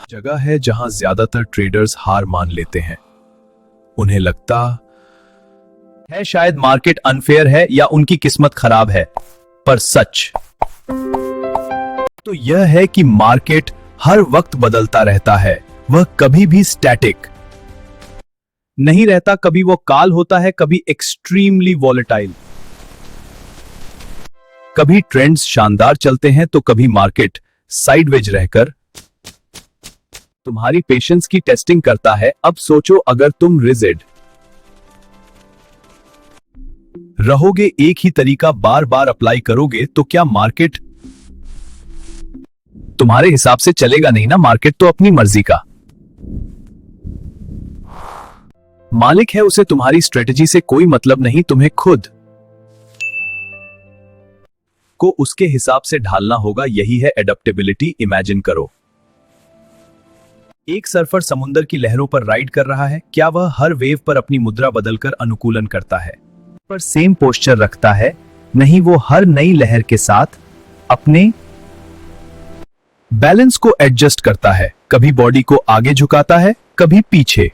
जगह है जहां ज्यादातर ट्रेडर्स हार मान लेते हैं। उन्हें लगता है शायद मार्केट अनफेयर है या उनकी किस्मत खराब है, पर सच तो यह है कि मार्केट हर वक्त बदलता रहता है। वह कभी भी स्टैटिक नहीं रहता। कभी वो काल होता है, कभी एक्सट्रीमली वॉलेटाइल। कभी ट्रेंड्स शानदार चलते हैं तो कभी मार्केट साइडवेज रहकर तुम्हारी पेशेंस की टेस्टिंग करता है। अब सोचो, अगर तुम रिजिड रहोगे, एक ही तरीका बार बार अप्लाई करोगे, तो क्या मार्केट तुम्हारे हिसाब से चलेगा? नहीं ना, मार्केट तो अपनी मर्जी का मालिक है। उसे तुम्हारी स्ट्रेटजी से कोई मतलब नहीं। तुम्हें खुद को उसके हिसाब से ढालना होगा। यही है एडप्टेबिलिटी। इमेजिन करो, एक सर्फर समुद्र की लहरों पर राइड कर रहा है। क्या वह हर वेव पर अपनी मुद्रा बदलकर अनुकूलन करता है, पर सेम पोस्चर रखता है? नहीं, वो हर नई लहर के साथ अपने बैलेंस को एडजस्ट करता है। कभी बॉडी को आगे झुकाता है, कभी पीछे।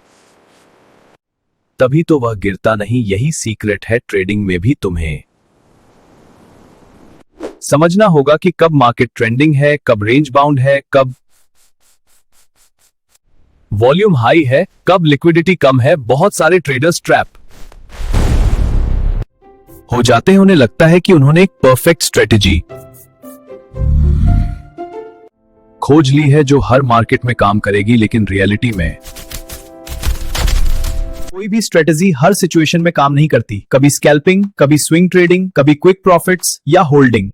तभी तो वह गिरता नहीं। यही सीक्रेट है ट्रेडिंग में भी। तुम्हें समझना होगा कि कब मार्केट ट्रेंडिंग है, कब रेंज बाउंड है, कब वॉल्यूम हाई है, कब लिक्विडिटी कम है। बहुत सारे ट्रेडर्स ट्रैप हो जाते हैं। उन्हें लगता है कि उन्होंने एक परफेक्ट स्ट्रेटेजी खोज ली है जो हर मार्केट में काम करेगी, लेकिन रियलिटी में कोई भी स्ट्रेटेजी हर सिचुएशन में काम नहीं करती। कभी स्कैल्पिंग, कभी स्विंग ट्रेडिंग, कभी क्विक प्रॉफिट्स या होल्डिंग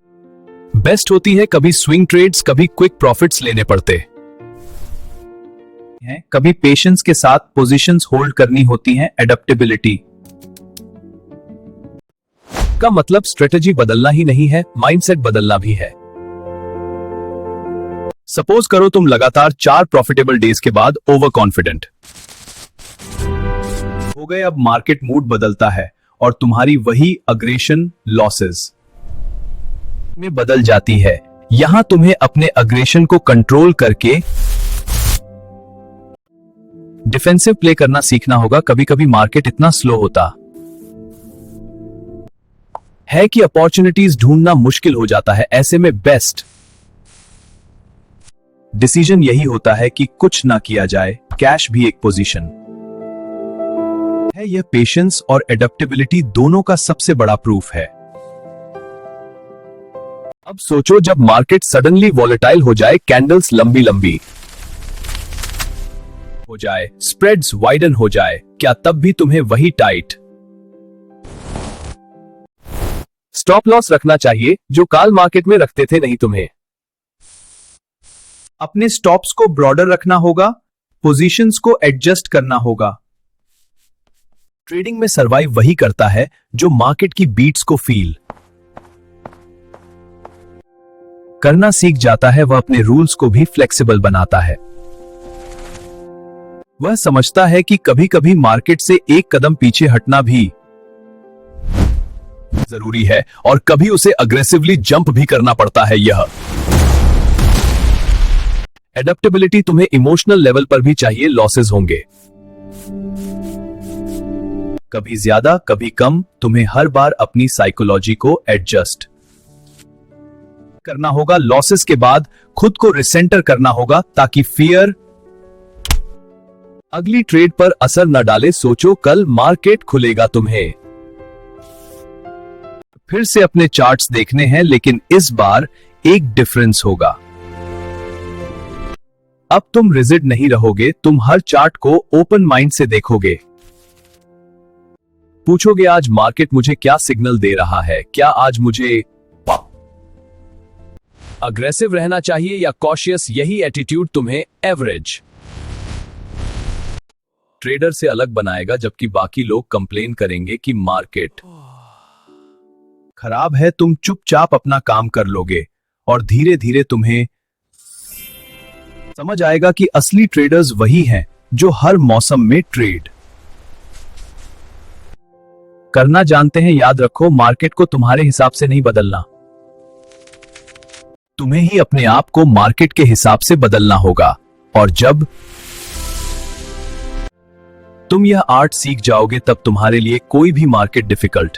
बेस्ट होती है। कभी स्विंग ट्रेड्स, कभी क्विक प्रॉफिट्स लेने पड़ते हैं। कभी पेशेंस के साथ पोजीशंस होल्ड करनी होती हैं। एडेप्टेबिलिटी का मतलब स्ट्रेटेजी बदलना ही नहीं है, माइंडसेट बदलना भी है। सपोज करो तुम लगातार 4 प्रॉफिटेबल डेज के बाद ओवर कॉन्फिडेंट हो गए। अब मार्केट मूड बदलता है और तुम्हारी वही अग्रेशन लॉसेस में बदल जाती है। यहां तुम्हें अपने अग्रेशन को कंट्रोल करके डिफेंसिव प्ले करना सीखना होगा। कभी कभी मार्केट इतना स्लो होता है कि अपॉर्चुनिटीज ढूंढना मुश्किल हो जाता है। ऐसे में बेस्ट डिसीजन यही होता है कि कुछ ना किया जाए। कैश भी एक पोजीशन है। यह पेशेंस और एडेप्टेबिलिटी दोनों का सबसे बड़ा प्रूफ है। अब सोचो जब मार्केट सडनली वॉलेटाइल हो जाए, कैंडल्स लंबी लंबी हो जाए, स्प्रेड्स वाइडन हो जाए, क्या तब भी तुम्हें वही टाइट स्टॉप लॉस रखना चाहिए जो काल मार्केट में रखते थे? नहीं, तुम्हें अपने स्टॉप्स को ब्रॉडर रखना होगा, पोजीशंस को एडजस्ट करना होगा। ट्रेडिंग में सर्वाइव वही करता है जो मार्केट की बीट्स को फील करना सीख जाता है। वह अपने रूल्स को भी फ्लेक्सिबल बनाता है। वह समझता है कि कभी कभी मार्केट से एक कदम पीछे हटना भी जरूरी है और कभी उसे अग्रेसिवली जंप भी करना पड़ता है। यह एडेप्टेबिलिटी तुम्हें इमोशनल लेवल पर भी चाहिए। लॉसेस होंगे, कभी ज्यादा कभी कम। तुम्हें हर बार अपनी साइकोलॉजी को एडजस्ट करना होगा। लॉसेस के बाद खुद को रिसेंटर करना होगा ताकि फियर अगली ट्रेड पर असर न डाले। सोचो कल मार्केट खुलेगा, तुम्हें फिर से अपने चार्ट्स देखने हैं, लेकिन इस बार एक डिफरेंस होगा। अब तुम रिजिड नहीं रहोगे। तुम हर चार्ट को ओपन माइंड से देखोगे। पूछोगे आज मार्केट मुझे क्या सिग्नल दे रहा है? क्या आज मुझे अग्रेसिव रहना चाहिए या कॉशियस? यही एटीट्यूड तुम्हें एवरेज ट्रेडर से अलग बनाएगा। जबकि बाकी लोग कंप्लेन करेंगे कि मार्केट खराब है, तुम चुपचाप अपना काम कर लोगे और धीरे धीरे तुम्हें समझ आएगा कि असली ट्रेडर्स वही हैं जो हर मौसम में ट्रेड करना जानते हैं। याद रखो, मार्केट को तुम्हारे हिसाब से नहीं बदलना, तुम्हें ही अपने आप को मार्केट के हिसाब से बदलना होगा। और जब तुम यह आर्ट सीख जाओगे, तब तुम्हारे लिए कोई भी मार्केट डिफिकल्ट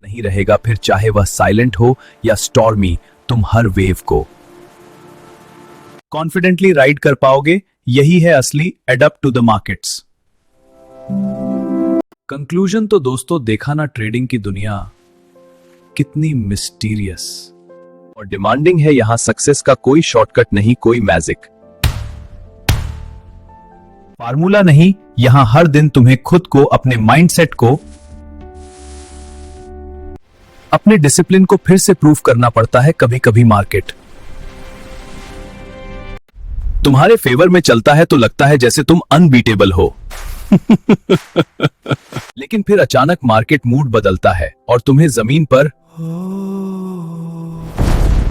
नहीं रहेगा। फिर चाहे वह साइलेंट हो या स्टॉर्मी, तुम हर वेव को कॉन्फिडेंटली राइड कर पाओगे। यही है असली adapt to the markets. Conclusion तो दोस्तों, देखा ना ट्रेडिंग की दुनिया कितनी मिस्टीरियस और डिमांडिंग है। यहां सक्सेस का कोई शॉर्टकट नहीं, कोई मैजिक फार्मूला नहीं। यहां हर दिन तुम्हें खुद को, अपने माइंडसेट को, अपने डिसिप्लिन को फिर से प्रूफ करना पड़ता है। कभी कभी मार्केट तुम्हारे फेवर में चलता है तो लगता है जैसे तुम अनबीटेबल हो लेकिन फिर अचानक मार्केट मूड बदलता है और तुम्हें जमीन पर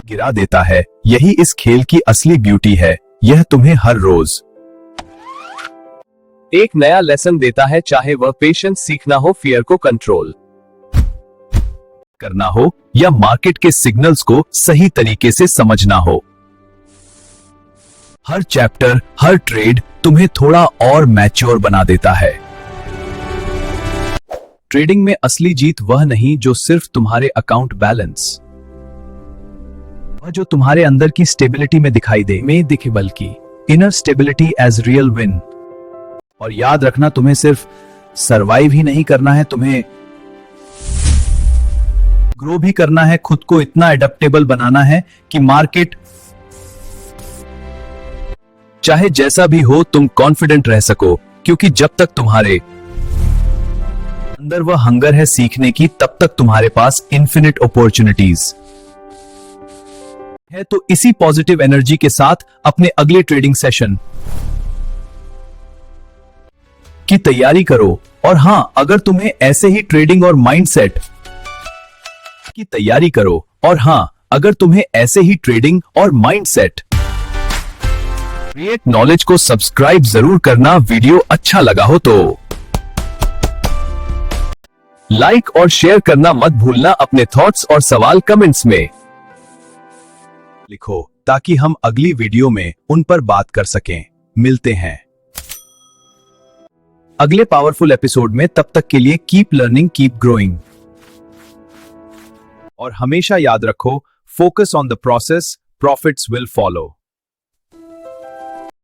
गिरा देता है। यही इस खेल की असली ब्यूटी है। यह तुम्हें हर रोज एक नया लेसन देता है, चाहे वह पेशेंस सीखना हो, फियर को कंट्रोल करना हो या मार्केट के सिग्नल्स को सही तरीके से समझना हो। हर चैप्टर, हर ट्रेड तुम्हें थोड़ा और मैच्योर बना देता है। ट्रेडिंग में असली जीत वह नहीं जो सिर्फ तुम्हारे अकाउंट बैलेंस वह जो तुम्हारे अंदर की स्टेबिलिटी में दिखाई दे, में दिखे, बल्कि inner stability as real win. और याद रखना, तुम्हें सिर्फ सरवाइव ही नहीं करना है, तुम्हें ग्रो भी करना है, खुद को इतना एडेप्टेबल बनाना है कि मार्केट चाहे जैसा भी हो तुम कॉन्फिडेंट रह सको, क्योंकि जब तक तुम्हारे अंदर वह हंगर है सीखने की, तब तक तुम्हारे पास इन्फिनिट अपॉर्चुनिटीज है। तो इसी पॉजिटिव एनर्जी के साथ अपने अगले ट्रेडिंग सेशन की तैयारी करो। और हां, अगर तुम्हें ऐसे ही ट्रेडिंग और माइंडसेट की तैयारी करो, और हां, अगर तुम्हें ऐसे ही ट्रेडिंग और माइंडसेट क्रिएट नॉलेज को सब्सक्राइब जरूर करना। वीडियो अच्छा लगा हो तो लाइक और शेयर करना मत भूलना। अपने थॉट्स और सवाल कमेंट्स में लिखो, ताकि हम अगली वीडियो में उन पर बात कर सकें। मिलते हैं अगले पावरफुल एपिसोड में, तब तक के लिए कीप लर्निंग, कीप ग्रोइंग, और हमेशा याद रखो, focus on the process, profits will follow.